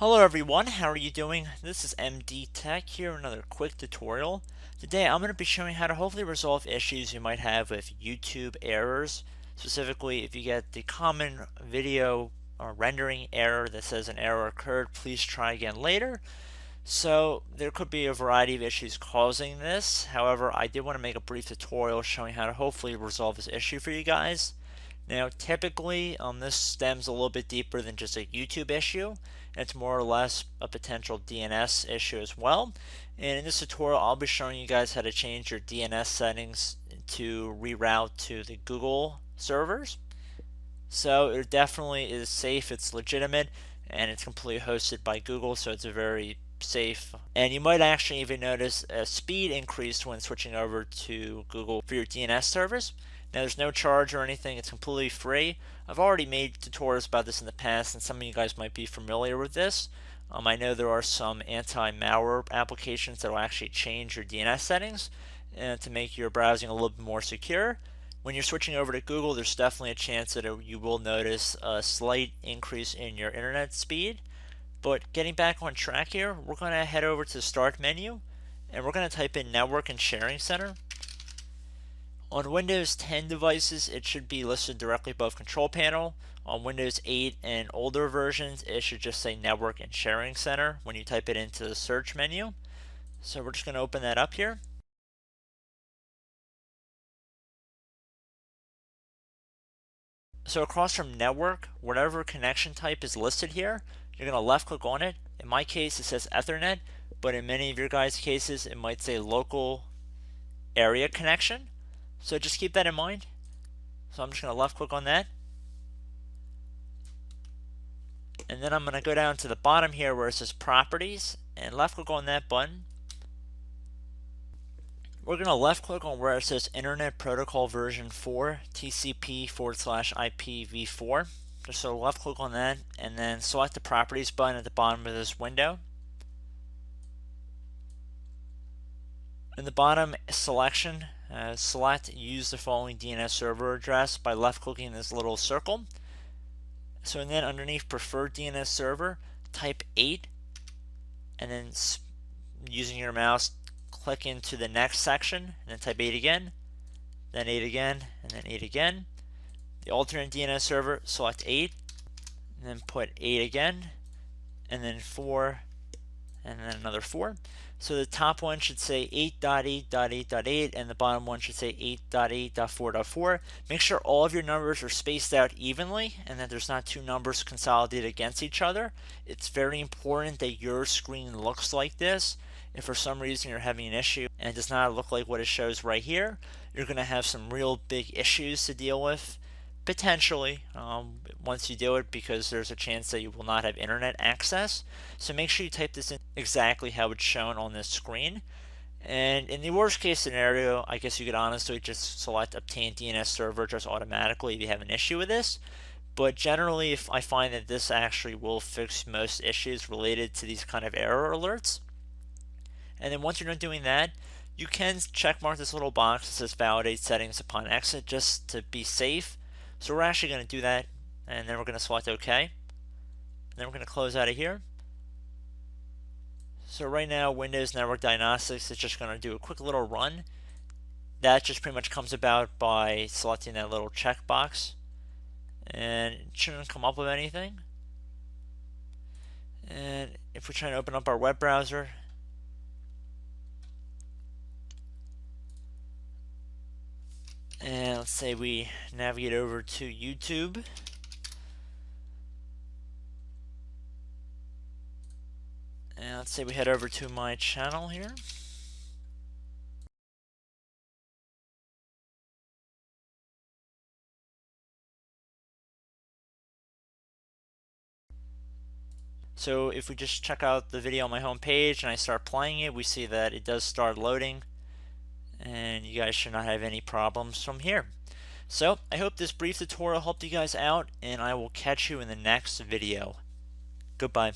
Hello everyone, how are you doing? This is MD Tech here, another quick tutorial. Today I'm going to be showing how to hopefully resolve issues you might have with YouTube errors. Specifically, if you get the common video or rendering error that says an error occurred, please try again later. So there could be a variety of issues causing this. However, I did want to make a brief tutorial showing how to hopefully resolve this issue for you guys. Now, typically, this stems a little bit deeper than just a YouTube issue. It's more or less a potential DNS issue as well. And in this tutorial, I'll be showing you guys how to change your DNS settings to reroute to the Google servers. So it definitely is safe, it's legitimate, and it's completely hosted by Google, so it's a very safe. And you might actually even notice a speed increase when switching over to Google for your DNS servers. Now there's no charge or anything, it's completely free. I've already made tutorials about this in the past and some of you guys might be familiar with this. I know there are some anti-malware applications that will actually change your DNS settings to make your browsing a little bit more secure. When you're switching over to Google, there's definitely a chance that you will notice a slight increase in your internet speed. But getting back on track here, we're going to head over to the Start menu and we're going to type in Network and Sharing Center. On Windows 10 devices, it should be listed directly above Control Panel. On Windows 8 and older versions, it should just say Network and Sharing Center when you type it into the search menu. So we're just going to open that up here. So across from Network, whatever connection type is listed here, you're going to left click on it. In my case, it says Ethernet, but in many of your guys' cases, it might say Local Area Connection. So just keep that in mind. So I'm just going to left click on that. And then I'm going to go down to the bottom here where it says Properties and left click on that button. We're going to left click on where it says Internet Protocol version 4 TCP/IPv4. Just so left click on that and then select the Properties button at the bottom of this window. In the bottom selection, select Use the following DNS server address by left clicking this little circle. So and then underneath Preferred DNS server, type 8 and then using your mouse click into the next section and then type 8 again, then 8 again, and then 8 again. The alternate DNS server, select 8 and then put 8 again and then 4 and then another 4. So the top one should say 8.8.8.8 and the bottom one should say 8.8.4.4. Make sure all of your numbers are spaced out evenly and that there's not two numbers consolidated against each other. It's very important that your screen looks like this. If for some reason you're having an issue and it does not look like what it shows right here, you're going to have some real big issues to deal with. Potentially, once you do it, because there's a chance that you will not have internet access. So make sure you type this in exactly how it's shown on this screen. And in the worst case scenario, I guess you could honestly just select Obtain DNS Server Address automatically if you have an issue with this. But generally, if I find that this actually will fix most issues related to these kind of error alerts. And then once you're done doing that, you can check mark this little box that says Validate Settings upon exit just to be safe. So we're actually going to do that, and then we're going to select OK. And then we're going to close out of here. So right now, Windows Network Diagnostics is just going to do a quick little run. That just pretty much comes about by selecting that little checkbox. And it shouldn't come up with anything. And if we try to open up our web browser, and let's say we navigate over to YouTube. And let's say we head over to my channel here. So if we just check out the video on my home page and I start playing it, we see that it does start loading. And you guys should not have any problems from here. So I hope this brief tutorial helped you guys out, and I will catch you in the next video. Goodbye.